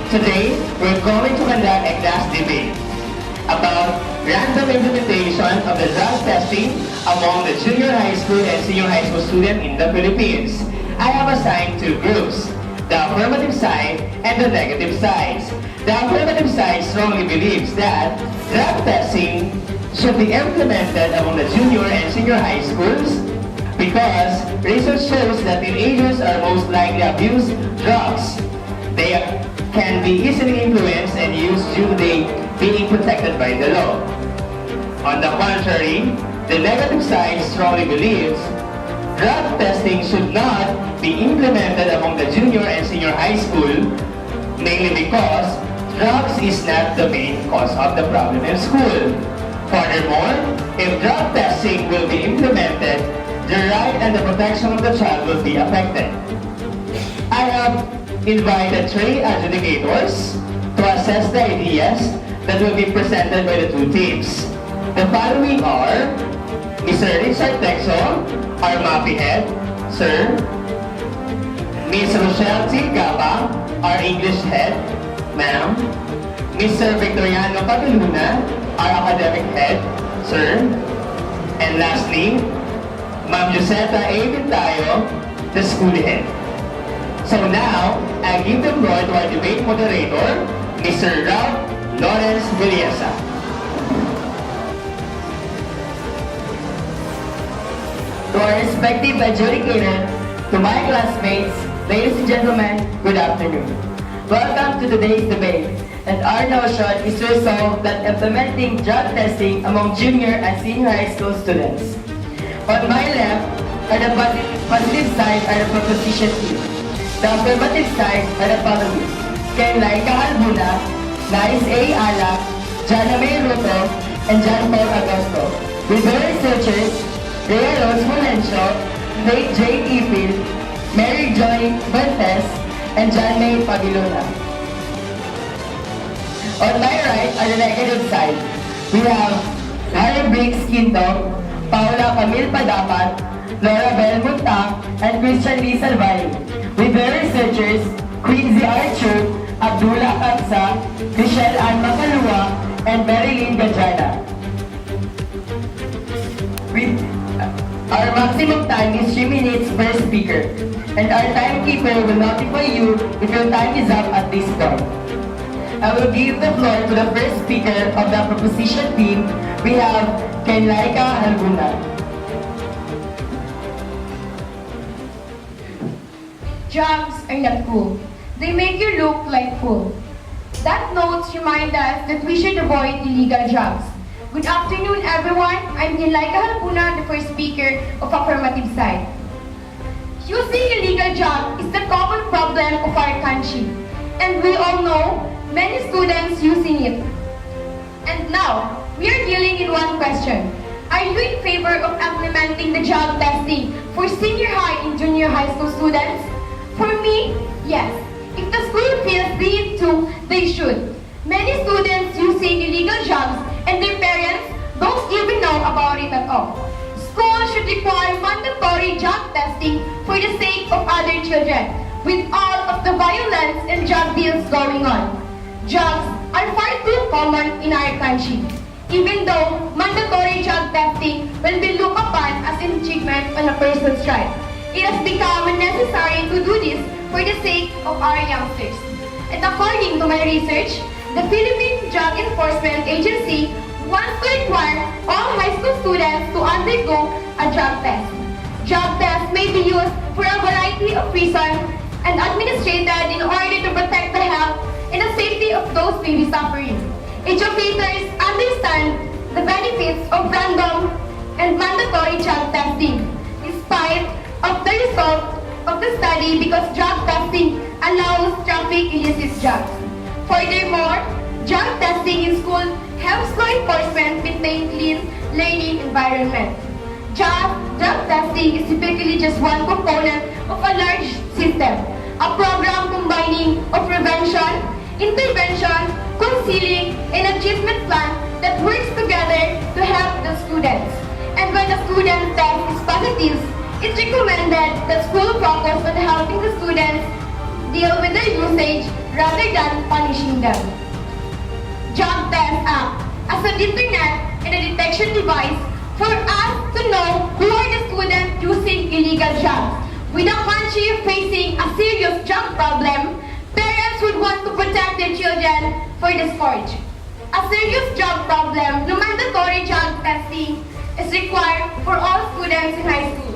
Today, we're going to conduct a class debate about random implementation of the drug testing among the junior high school and senior high school students in the Philippines. I have assigned two groups, the affirmative side and the negative side. The affirmative side strongly believes that drug testing should be implemented among the junior and senior high schools because research shows that teenagers are most likely to abuse drugs. They can be easily influenced and used due to they being protected by the law. On the contrary, the negative side strongly believes drug testing should not be implemented among the junior and senior high school, mainly because drugs is not the main cause of the problem in school. Furthermore, if drug testing will be implemented, the right and the protection of the child will be affected. I have invited three adjudicators to assess the ideas that will be presented by the two teams. The following are Mr. Richard Texo, our MAPI head, sir. Ms. Rochelle T. Gaba, our English head, ma'am. Mr. Victoriano Pagaluna, our academic head, sir. And lastly, Ma'am Joseta A. Vintayo, the school head. So now, I give the floor to our debate moderator, Mr. Ralph Lawrence Villesa. To our respective adjudicator, to my classmates, ladies and gentlemen, good afternoon. Welcome to today's debate, and our notion is to resolve that implementing drug testing among junior and senior high school students. On my left are the positive side are the proposition team. The affirmative side are the following: Ken Laika Albuna, Nais A. Alak, Jana May Ruto, and John Paul Agosto. With their researchers, Rhea Rose Molencio, Faith J. Ipil, Mary Joy Ventes, and John May Pagiluna. On my right are the negative side. We have Harry Briggs Quinto, Paula Camille Padapat, Laura Bell Munta, and Christian Lee Salvay. With their researchers, Quincy Archer, Abdullah Kamsa, Michelle Ann Makalua, and Marilyn Gajana. Our maximum time is 3 minutes per speaker, and our timekeeper will notify you if your time is up at this point. I will give the floor to the first speaker of the proposition team. We have Ken Laika Albuna. Drugs are not cool. They make you look like fool. That notes remind us that we should avoid illegal drugs. Good afternoon, everyone. I'm Laika Halpuna, the first speaker of affirmative side. Using illegal drugs is the common problem of our country, and we all know many students using it. And now, we are dealing in one question. Are you in favor of implementing the drug testing for senior high and junior high school students? For me, yes. If the school feels they need to, they should. Many students using illegal drugs and their parents don't even know about it at all. Schools should require mandatory drug testing for the sake of other children, with all of the violence and drug deals going on. Drugs are far too common in our country, even though mandatory drug testing will be looked upon as an achievement on a person's right. It has become necessary to do this for the sake of our youngsters. And according to my research, the Philippine Drug Enforcement Agency wants to require all high school students to undergo a drug test. Drug tests may be used for a variety of reasons and administered in order to protect the health and the safety of those maybe suffering. Educators understand the benefits of random and mandatory drug testing, despite of the result of the study, because drug testing allows traffic illicit drugs. Furthermore, drug testing in school helps law enforcement maintain clean learning environment. Drug testing is typically just one component of a large system, a program combining of prevention, intervention, counseling, and achievement plan that works together to help the students. And when the student test is positive, it's recommended that school focus on helping the students deal with their usage rather than punishing them. Drug Test Act as an internet and a detection device for us to know who are the students using illegal drugs. With a country facing a serious drug problem, parents would want to protect their children for the scourge. A serious drug problem, no mandatory drug testing is required for all students in high school.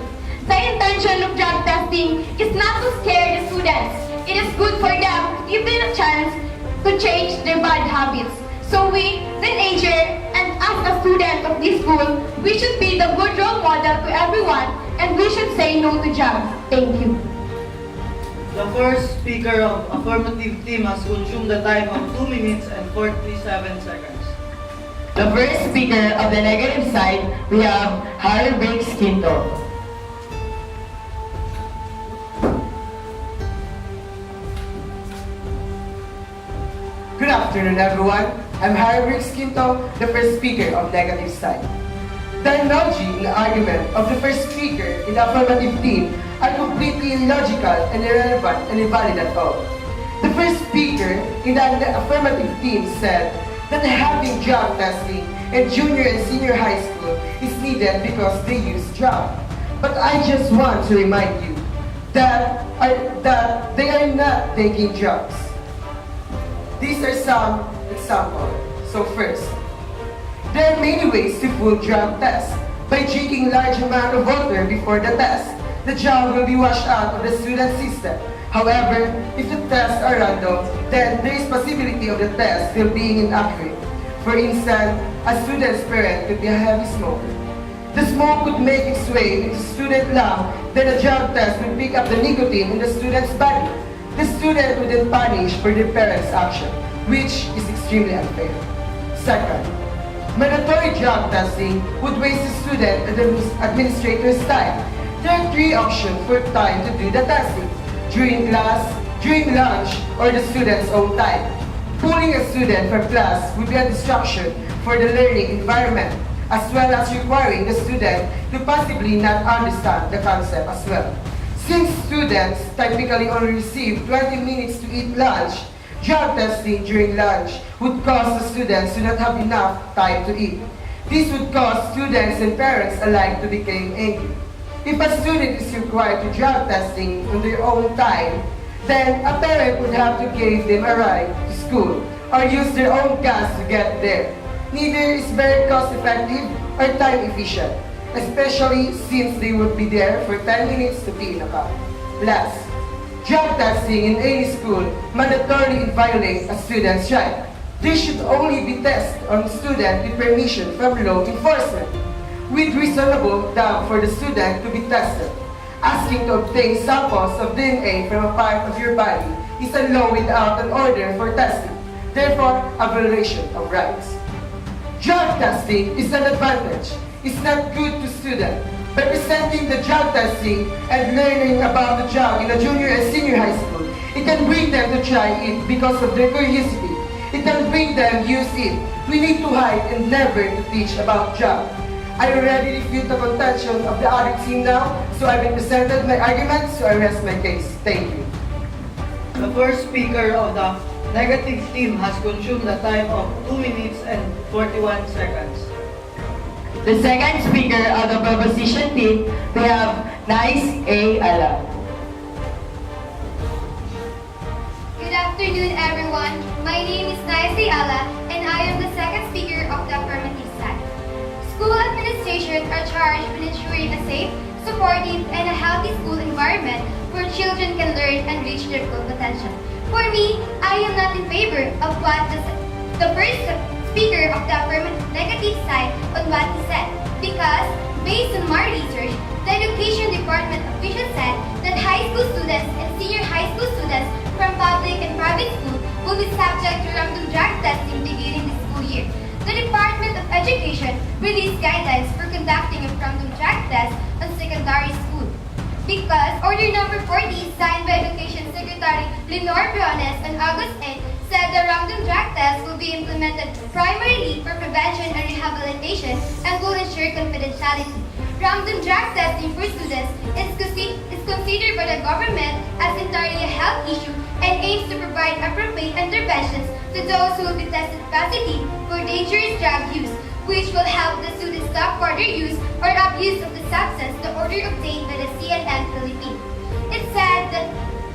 The intention of drug testing is not to scare the students. It is good for them to give them a chance to change their bad habits. So we, teenager, and as a student of this school, we should be the good role model to everyone, and we should say no to drugs. Thank you. The first speaker of affirmative team has consumed the time of 2 minutes and 47 seconds. The first speaker of the negative side, we have Harry Briggs Quinto. Good afternoon, everyone. I'm Harry Briggs Quinto, the first speaker of negative side. The analogy and argument of the first speaker in the affirmative team are completely illogical and irrelevant and invalid at all. The first speaker in the affirmative team said that having drug testing in junior and senior high school is needed because they use drugs. But I just want to remind you that they are not taking drugs. These are some examples. So first, there are many ways to fool drug tests. By drinking large amount of water before the test, the drug will be washed out of the student system. However, if the tests are random, then there is possibility of the test still being inaccurate. For instance, a student's parent could be a heavy smoker. The smoke could make its way into student lung, then a drug test would pick up the nicotine in the student's body. The student would then punish for their parents' action, which is extremely unfair. Second, mandatory drug testing would waste the student and the administrator's time. There are 3 options for time to do the testing: during class, during lunch, or the student's own time. Pulling a student from class would be a distraction for the learning environment, as well as requiring the student to possibly not understand the concept as well. Since students typically only receive 20 minutes to eat lunch, drug testing during lunch would cause the students to not have enough time to eat. This would cause students and parents alike to become angry. If a student is required to drug testing on their own time, then a parent would have to give them a ride to school or use their own gas to get there. Neither is very cost effective or time efficient, especially since they would be there for 10 minutes to pee in a cup. Last, drug testing in any school mandatorily violates a student's right. This should only be tested on student with permission from law enforcement, with reasonable doubt for the student to be tested. Asking to obtain samples of DNA from a part of your body is a law without an order for testing, therefore a violation of rights. Drug testing is an advantage. It's not good to students. By presenting the drug testing and learning about the drug in a junior and senior high school, it can bring them to try it because of their curiosity. It can bring them use it. We need to hide and never to teach about drug. I already refute the contention of the other team now, so I've presented my arguments, so I rest my case. Thank you. The first speaker of the negative team has consumed the time of 2 minutes and 41 seconds. The second speaker of the proposition team, we have Nice A. Ala. Good afternoon, everyone. My name is Naisi Ala, and I am the second speaker of the affirmative side. School administration are charged with ensuring a safe, supportive, and a healthy school environment where children can learn and reach their full potential. For me, I am not in favor of what the first speaker of the affirmative negative side on what he said, because based on my research, the Education Department official said that high school students and senior high school students from public and private school will be subject to random drug testing beginning this school year. The Department of Education released guidelines for conducting a random drug test on secondary school. Because Order Number 40, signed by Education Secretary Lenore Briones on August 8, said the random drug test will be implemented primarily for prevention and rehabilitation and will ensure confidentiality. Random drug testing for students is considered by the government as entirely a health issue and aims to provide appropriate to those who will be tested positive for dangerous drug use, which will help the students stop further use or abuse of the substance, the order obtained by the CNN Philippines. It said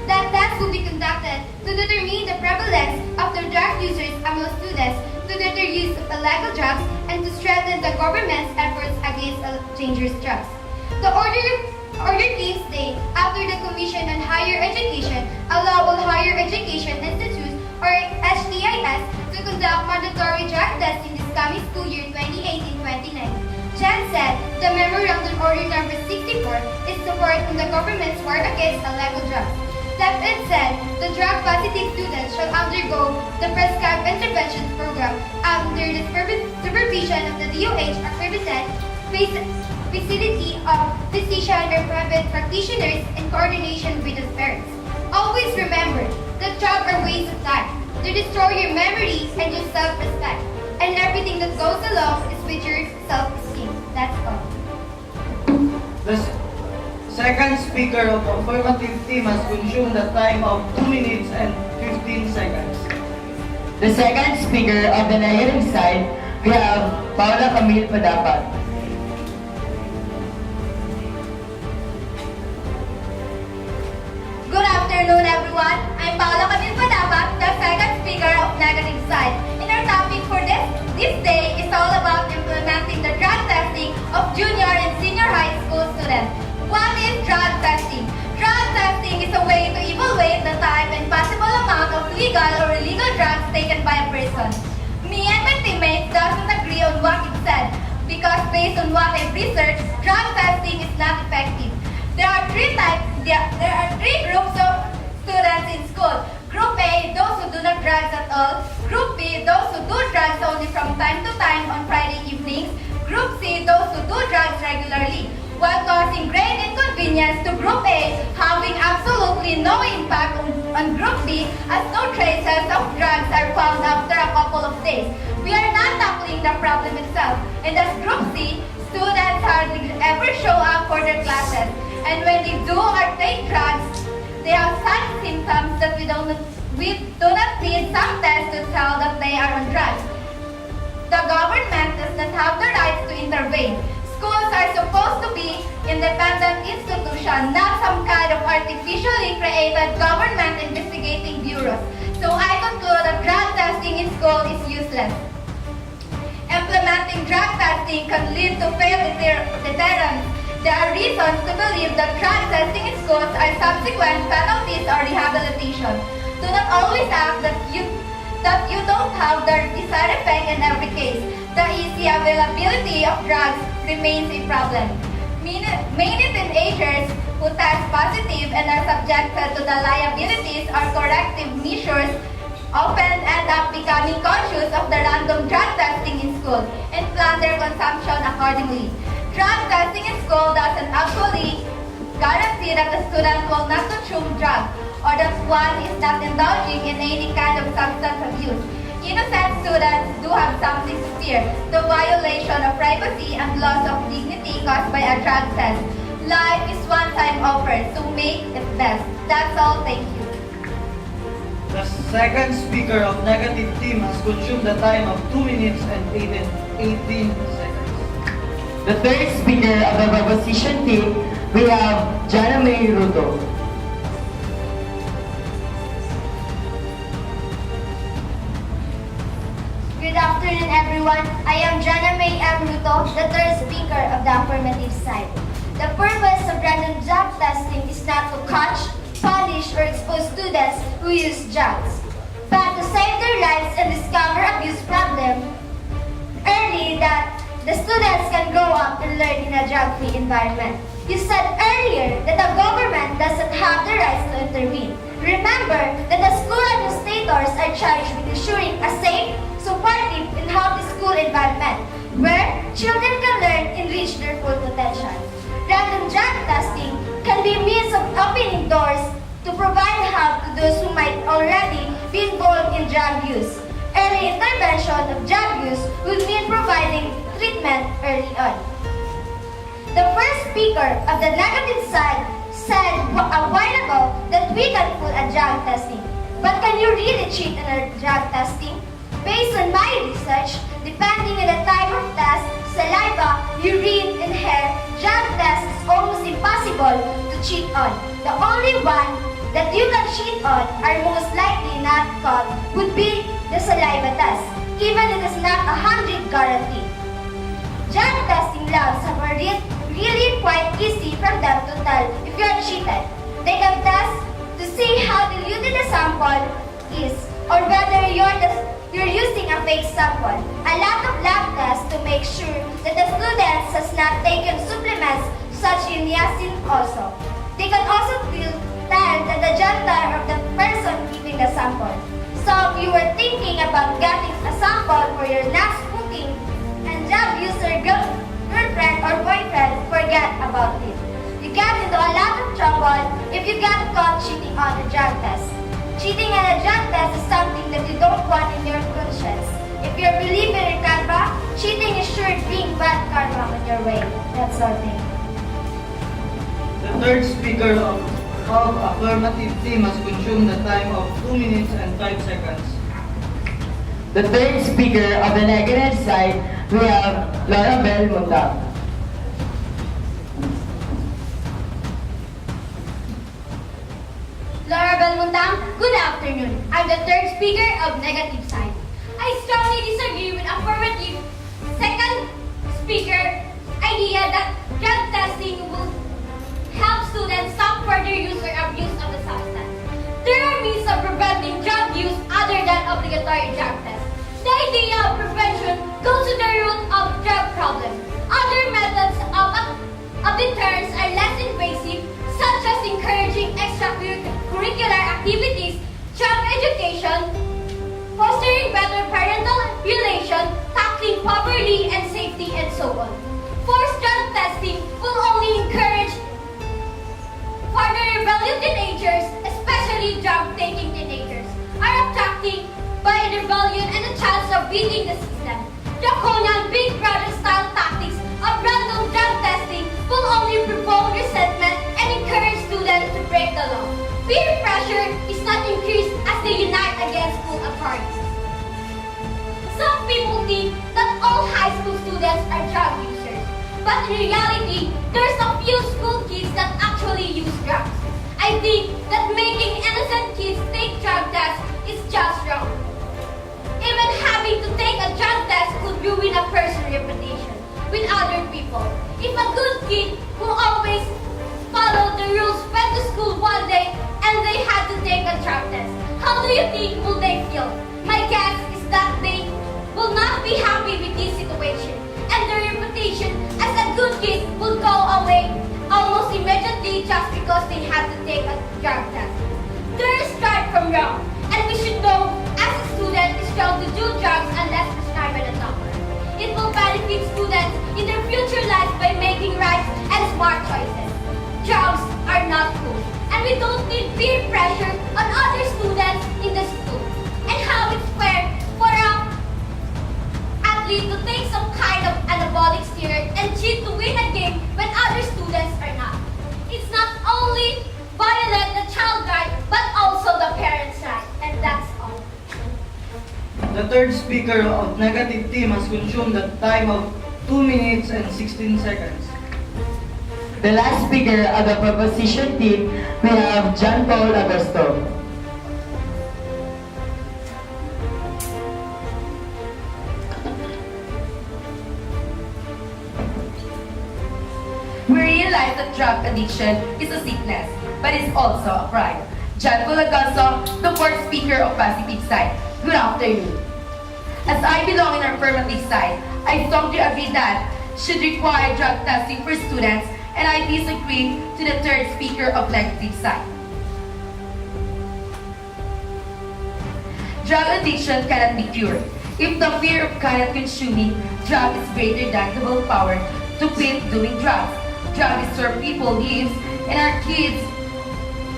that tests will be conducted to determine the prevalence of the drug users among students, to deter use of illegal drugs, and to strengthen the government's efforts against dangerous drugs. The order team state after the Commission on Higher Education allow all higher education institutes or HTIS to conduct mandatory drug testing this coming school year 2018-2019. Jan said the Memorandum Order Number 64 is support from the government's war against illegal drugs. That it said the drug-positive students shall undergo the prescribed intervention program under the supervision of the DOH accredited facility of physician or private practitioners in coordination with the parents. Always remember that drugs are waste of time. They destroy your memory and your self-respect. And everything that goes along is with your self-esteem. That's all. The second speaker of affirmative team has consumed the time of 2 minutes and 15 seconds. The second speaker of the negative side, we have Paula Camille Padapat. Good afternoon, everyone. I'm Paula Camille Padapat, the second speaker of Negative Side. And our topic for this day is all about implementing the drug testing of junior and senior high school students. What is drug testing? Drug testing is a way to evaluate the type and possible amount of legal or illegal drugs taken by a person. Me and my teammates doesn't agree on what it said because based on what I've researched, drug testing is not effective. There are three groups of students in school. Group A, those who do not drugs at all. Group B, those who do drugs only from time to time on Friday evenings. Group C, those who do drugs regularly. While causing great inconvenience to Group A, having absolutely no impact on Group B as no traces of drugs are found after a couple of days. We are not tackling the problem itself. And as Group C, students hardly ever show up for their classes. And when they do or take drugs, they have such symptoms that we do not need some tests to tell that they are on drugs. The government does not have the rights to intervene. Schools are supposed to be independent institutions, not some kind of artificially created government investigating bureaus. So I conclude that drug testing in school is useless. Implementing drug testing can lead to failed deterrence. There are reasons to believe that drug testing in schools are subsequent penalties or rehabilitation. Do not always act that you don't have the desired effect in every case. The easy availability of drugs remains a problem. Many teenagers who test positive and are subjected to the liabilities or corrective measures often end up becoming conscious of the random drug testing in school and plan their consumption accordingly. Drug testing in school doesn't actually guarantee that the student will not consume drugs or that one is not indulging in any kind of substance abuse. Innocent students do have something to fear, the violation of privacy and loss of dignity caused by a drug test. Life is one-time offer, so make it best. That's all, thank you. The second speaker of negative team has consumed the time of 2 minutes and 18 seconds. The third speaker of the proposition team, we have Jana May Ruto. Good afternoon, everyone. I am Jana May M. Ruto, the third speaker of the affirmative side. The purpose of random drug testing is not to catch, punish, or expose students who use drugs, but to save their lives and discover abuse problem early that the students can grow up and learn in a drug-free environment. You said earlier that the government doesn't have the rights to intervene. Remember that the school administrators are charged with ensuring a safe, supportive, and healthy school environment where children can learn and reach their full potential. Random drug testing can be a means of opening doors to provide help to those who might already be involved in drug use. Early intervention of drug use would mean providing treatment early on. The first speaker of the negative side said a while ago that we can put a drug testing. But can you really cheat in a drug testing? Based on my research, depending on the type of test, saliva, urine, and hair, drug test is almost impossible to cheat on. The only one that you can cheat on are most likely not caught would be the saliva test, even it is not 100 guarantee. Drug testing labs have really quite easy for them to tell if you are cheated. They can test to see how diluted the sample is or whether you're using a fake sample. A lot of lab tests to make sure that the students has not taken supplements such as niacin also. They can also tell that the gender of the person giving the sample. So if you were thinking about getting a sample for your next cooking and job user girlfriend or boyfriend, forget about it. You get into a lot of trouble if you get caught cheating on a drug test. Cheating on a drug test is something that you don't want in your conscience. If you're believing in karma, cheating is sure to bring bad karma on your way. That's all thing. The third speaker of affirmative team has consumed the time of 2 minutes and 5 seconds. The third speaker of the negative side, we have Laura Bell Mundang. Laura Belmontang, good afternoon. I'm the third speaker of negative side. I strongly disagree with affirmative second speaker idea that drug testing will help students stop further use or abuse of the substance. There are means of preventing drug use other than obligatory drug tests. The idea of prevention goes to the root of drug problem. Other methods of deterrence are less invasive, such as encouraging extracurricular activities, drug education, fostering better parental relation, tackling poverty and safety, and so on. Forced drug testing will only encourage further rebellious teenagers, especially drug-taking teenagers, are attracting by rebellion and a chance of beating the system. Draconian Big Brother-style tactics of random drug testing will only provoke resentment and encourage students to break the law. Peer pressure is not increased as they unite against school authorities. Some people think that all high school students are drug users, but in reality, there's a few school kids that actually use drugs. I think that making innocent kids take drug tests is just wrong. Even having to take a drug test could ruin a person's reputation with other people. If a good kid who always followed the rules went to school one day and they had to take a drug test, how do you think will they feel? My guess is that they will not be happy with this situation, and their reputation as a good kid will go away almost immediately just because they had to take a drug test. There is start from wrong, and we should know as a student is wrong to do drugs unless prescribed by the doctor. It will benefit students in their future life by making right and smart choices. Drugs are not cool, and we don't need peer pressure on other students in the school. And how it's fair for an athlete to take some kind of anabolic steroid and cheat to win a game when other students are not. It's not only violate the child right, but also the parents' right, and that's all. The third speaker of negative team has consumed the time of 2 minutes and 16 seconds. The last speaker of the proposition team, we have John Paul Agosto. We realize that drug addiction is a sickness, but it's also a crime. John Paul Agosto, the fourth speaker of Pacific Side. Good afternoon. As I belong in our affirmative side, I strongly agree that should require drug testing for students, and I disagree to the third speaker of negative side. Drug addiction cannot be cured. If the fear of cannot consuming drug is greater than the willpower to quit doing drugs, drug is where people live, and our kids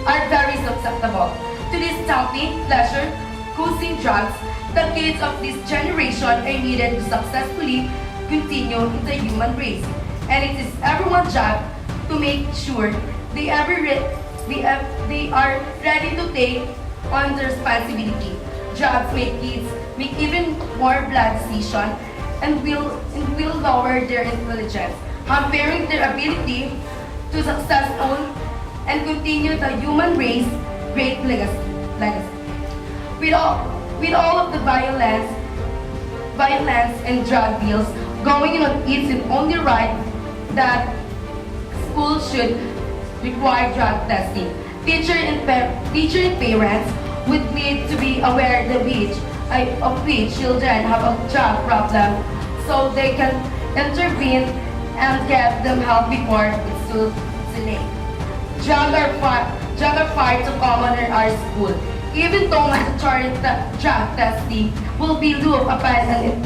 are very susceptible to this stopping, pleasure, causing drugs. The kids of this generation are needed to successfully continue in the human race, and it is everyone's job to make sure they are ready to take on the responsibility. Drugs make kids make even more bad decisions and will lower their intelligence, hampering their ability to success on and continue the human race great legacy. With all of the violence and drug deals going on, it's only right that schools should require drug testing. Teachers and parents would need to be aware of which children have a drug problem so they can intervene and get them help before it's too late. Drugs are far too common in our school. Even though mandatory drug testing will be looked upon an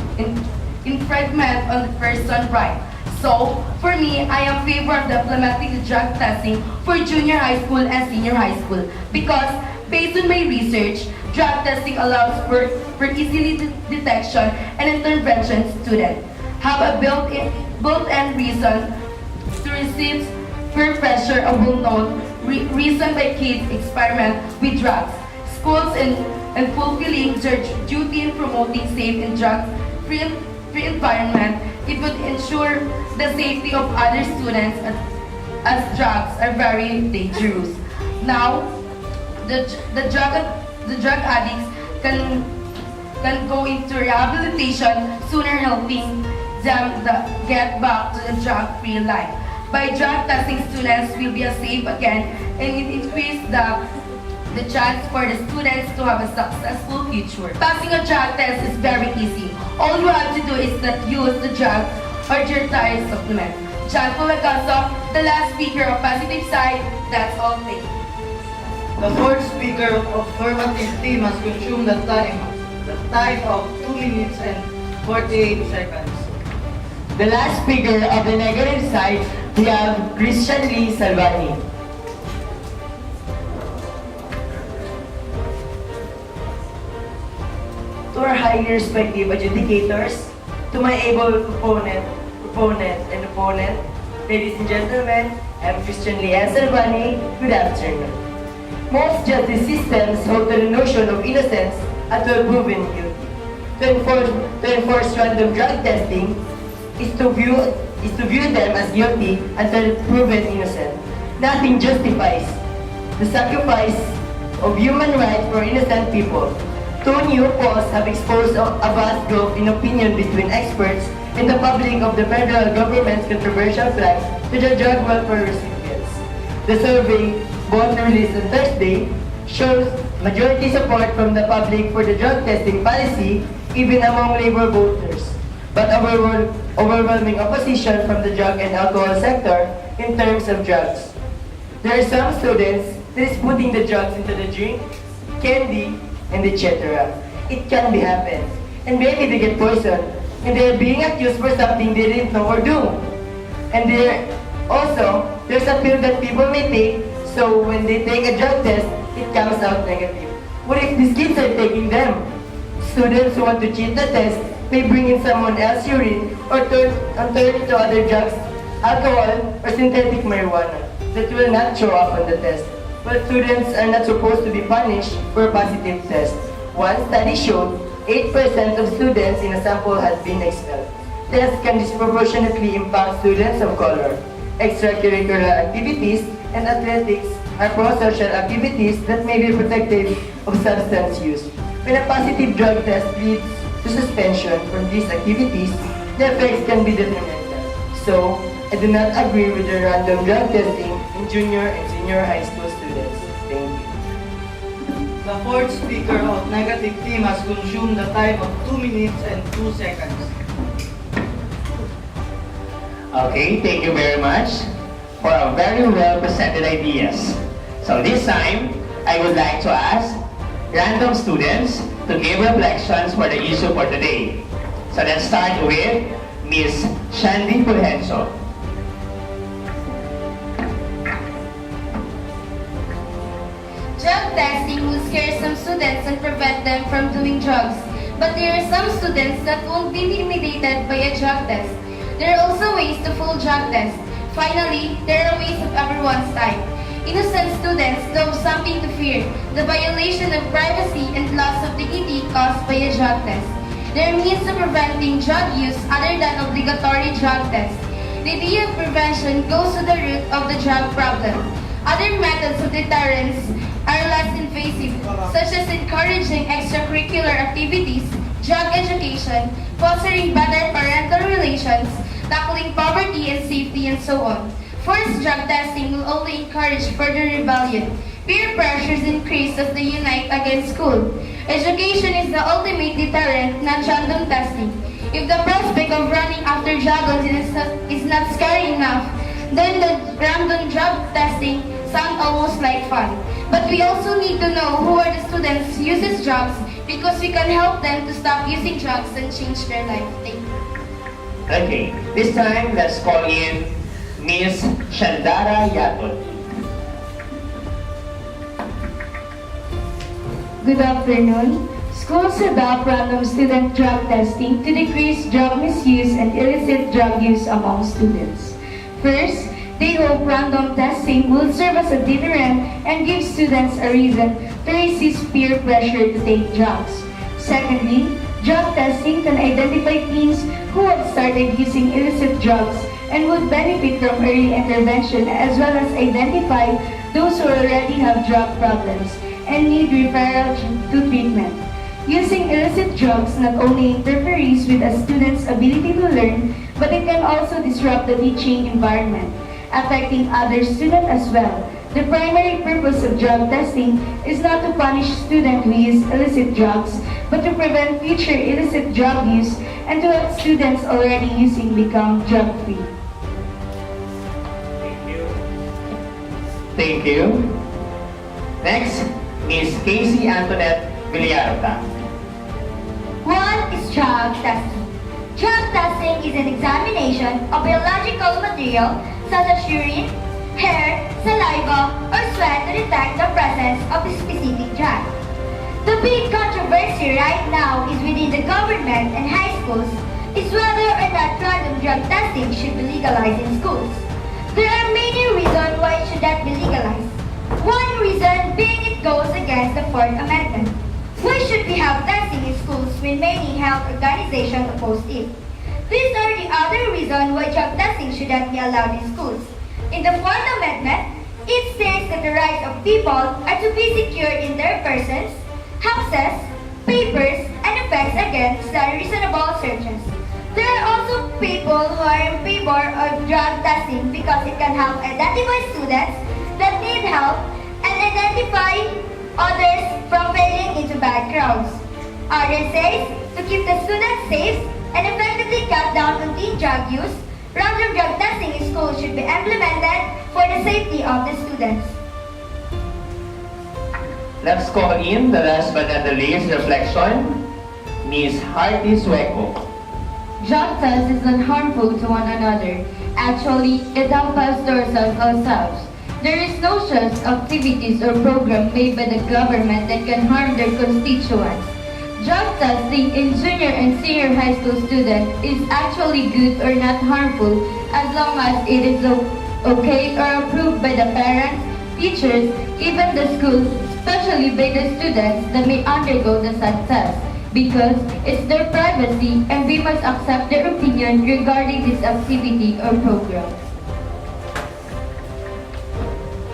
infringement on the person's right. So, for me, I am favor of implementing the drug testing for junior high school and senior high school because, based on my research, drug testing allows for easily detection and intervention. Students have a built-in reason to receive peer pressure, a well-known reason by kids experiment with drugs. Schools in fulfilling their duty in promoting safe and drug-free environment, it would ensure the safety of other students as drugs are very dangerous. Now, the drug addicts can go into rehabilitation sooner, helping them get back to the drug-free life. By drug testing, students will be safe again, and it increases the chance for the students to have a successful future. Passing a drug test is very easy. All you have to do is not use the drug or your diet supplement. John Pulagaso, the last speaker of Positive Side, that's all. Thank you. The fourth speaker of affirmative team has consumed the time of 2 minutes and 48 seconds. The last speaker of the negative side, we have Christian Lee Salvani. To our highly respected adjudicators, to my able opponent, ladies and gentlemen, I'm Christian Lee Salvani. Good afternoon. Most justice systems hold to the notion of innocence until proven guilty. To enforce random drug testing is to view them as guilty until proven innocent. Nothing justifies the sacrifice of human rights for innocent people. Two new polls have exposed a vast gulf in opinion between experts and the public of the federal government's controversial plan to the drug welfare recipients. The survey, both released on Thursday, shows majority support from the public for the drug testing policy, even among labor voters, but overwhelming opposition from the drug and alcohol sector in terms of drugs. There are some students that is putting the drugs into the drink, candy, and etc. It can be happen. And maybe they get poisoned, and they're being accused for something they didn't know or do. And there's a pill that people may take, so when they take a drug test, it comes out negative. What if these kids are taking them? Students who want to cheat the test may bring in someone else's urine or turn to other drugs, alcohol, or synthetic marijuana that will not show up on the test. But students are not supposed to be punished for a positive test. One study showed 8% of students in a sample had been expelled. Tests can disproportionately impact students of color. Extracurricular activities and athletics are pro-social activities that may be protective of substance use. When a positive drug test leads to suspension from these activities, the effects can be detrimental. So, I do not agree with the random drug testing in junior and senior high school students. Thank you. The fourth speaker of negative team has consumed the time of 2 minutes and 2 seconds. Okay, thank you very much for a very well presented ideas. So this time, I would like to ask random students to give reflections for the issue for today. So let's start with Miss Shandy Fulgencio. Drug testing will scare some students and prevent them from doing drugs. But there are some students that won't be intimidated by a drug test. There are also ways to fool drug tests. Finally, there are ways of everyone's time. Innocent students know something to fear, the violation of privacy and loss of dignity caused by a drug test. There are means of preventing drug use other than obligatory drug tests. The idea of prevention goes to the root of the drug problem. Other methods of deterrence are less invasive, such as encouraging extracurricular activities, drug education, fostering better parental relations, tackling poverty and safety, and so on. Forced drug testing will only encourage further rebellion. Peer pressures increase as they unite against school. Education is the ultimate deterrent, not random testing. If the prospect of running after juggles is not scary enough, then the random drug testing sounds almost like fun. But we also need to know who are the students who uses drugs because we can help them to stop using drugs and change their life. Thank you. Okay, this time let's call in Miss Shandara Yatot. Good afternoon. Schools adopt random student drug testing to decrease drug misuse and illicit drug use among students. First, they hope random testing will serve as a deterrent and give students a reason to resist peer pressure to take drugs. Secondly, drug testing can identify teens who have started using illicit drugs and would benefit from early intervention, as well as identify those who already have drug problems and need referral to treatment. Using illicit drugs not only interferes with a student's ability to learn, but it can also disrupt the teaching environment, affecting other students as well. The primary purpose of drug testing is not to punish students who use illicit drugs, but to prevent future illicit drug use and to help students already using become drug-free. Thank you. Next, Miss Casey Antoinette Villarta. One is drug testing. Drug testing is an examination of biological material such as urine, hair, saliva, or sweat to detect the presence of a specific drug. The big controversy right now is within the government and high schools is whether or not random drug testing should be legalized in schools. There are many reasons why it should not be legalized. One reason being it goes against the Fourth Amendment. Why should we have testing in schools when many health organizations oppose it? These are the other reasons why drug testing should not be allowed in schools. In the Fourth Amendment, it states that the rights of people are to be secured in their persons, houses, papers, and effects against unreasonable searches. There are also people who are in favor of drug testing because it can help identify students that need help and identify others from falling into bad crowds. Others say to keep the students safe and effectively cut down on teen drug use, random drug testing in schools should be implemented for the safety of the students. Let's call in the last but not the least reflection, Miss Hardy Sueco. Drug test is not harmful to one another. Actually, it helps us to ourselves. There is no such activities or program made by the government that can harm their constituents. Drug testing in junior and senior high school students is actually good or not harmful as long as it is okay or approved by the parents, teachers, even the schools, especially by the students that may undergo the such test, because it's their privacy and we must accept their opinion regarding this activity or program.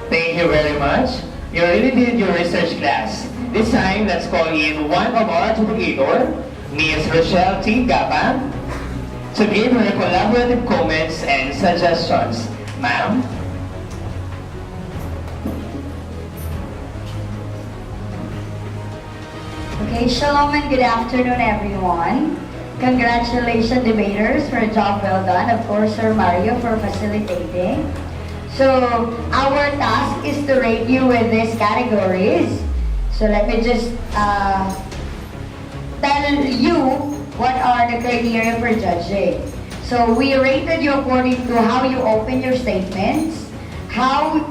Thank you very much. You really did your research class. This time, let's call in one of our educator, Ms. Rochelle T. Gapa, to give her collaborative comments and suggestions. Ma'am? Okay, shalom and good afternoon, everyone. Congratulations, debaters, for a job well done. Of course, Sir Mario for facilitating. So, our task is to rate you with these categories. So, let me just tell you what are the criteria for judging. So, we rated you according to how you open your statements, how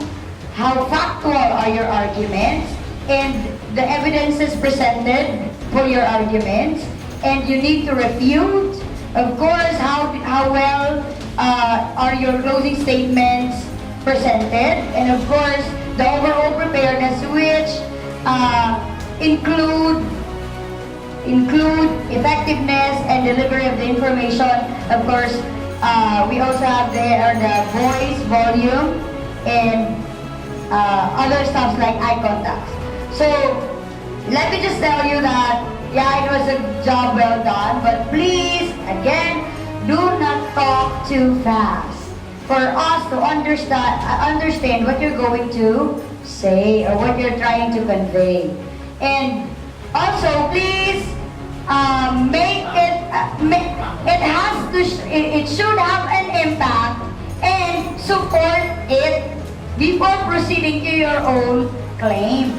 factual are your arguments, and the evidences presented for your arguments, and you need to refute. Of course, how well are your closing statements presented, and of course, include effectiveness and delivery of the information. Of course, we also have there the voice, volume, and other stuff like eye contact. So let me just tell you that, yeah, it was a job well done, but please, again, do not talk too fast for us to understand what you're going to say or what you're trying to convey. And also, please, it should have an impact and support it before proceeding to your own claim.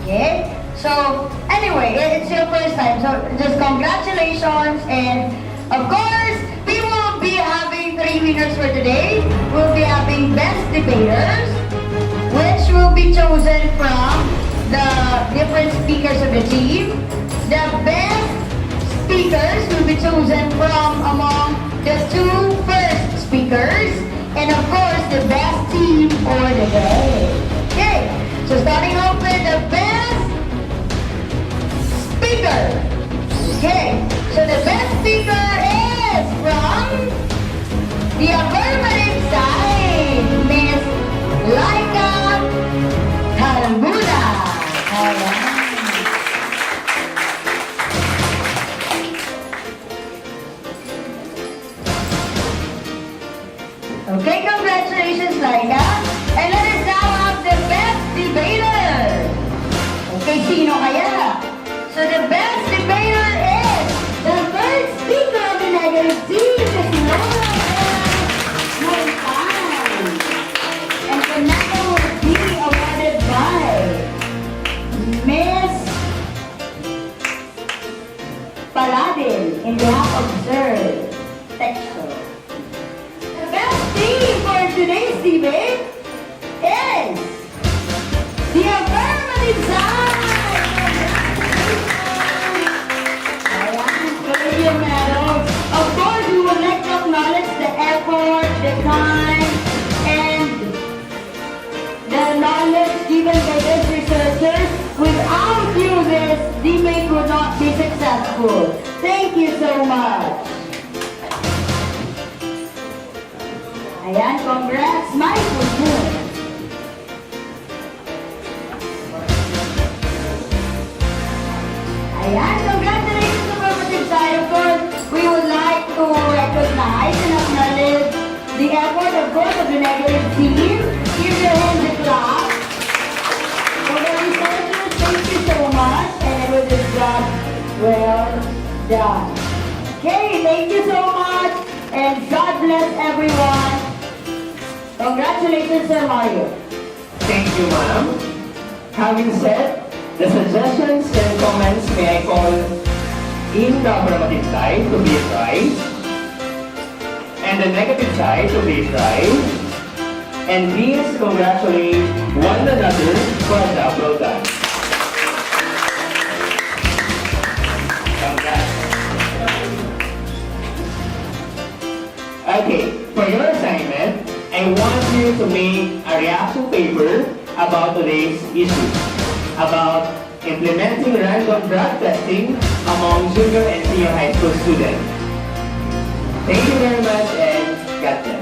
Okay? So, anyway, it's your first time. So, just congratulations. And, of course, we will be having 3 winners for today. We'll be having best debaters, which will be chosen from the different speakers of the team. The best speakers will be chosen from among the 2 first speakers. And, of course, the best team for the day. Okay, so starting off with the best speaker. Okay, so the best speaker is from the affirmative side, Miss Laika Talbuda. Ayan. Okay, congratulations, Laika. And let us now have the best debater. Okay, sino kaya? So the best debater is the third speaker of the negative team, Miss Laura Moitan. And the medal will be awarded by Miss Paladin in behalf of Sir Texto. The best team for today's debate is the affirmative side. Your medals. Of course, we would like to acknowledge the effort, the time, and the knowledge given by these researchers. Without you, this debate would not be successful. Thank you so much. Ayan, congrats, Mike. Ayan, congratulations to affirmative side. Of course, we would like to recognize and acknowledge the effort, of course, of the negative team. Give your hands a clap. For the researchers, thank you so much. And it was a job well done. Okay, thank you so much. And God bless everyone. Congratulations, Sir Mario. Thank you, ma'am. Having said, the suggestions and comments may I call in the affirmative side to be right, and the negative side to be right, and please congratulate one another for a job well done. Congrats. Okay, for your assignment, I want you to make a reaction paper about today's issue, about implementing random drug testing among junior and senior high school students. Thank you very much and God bless.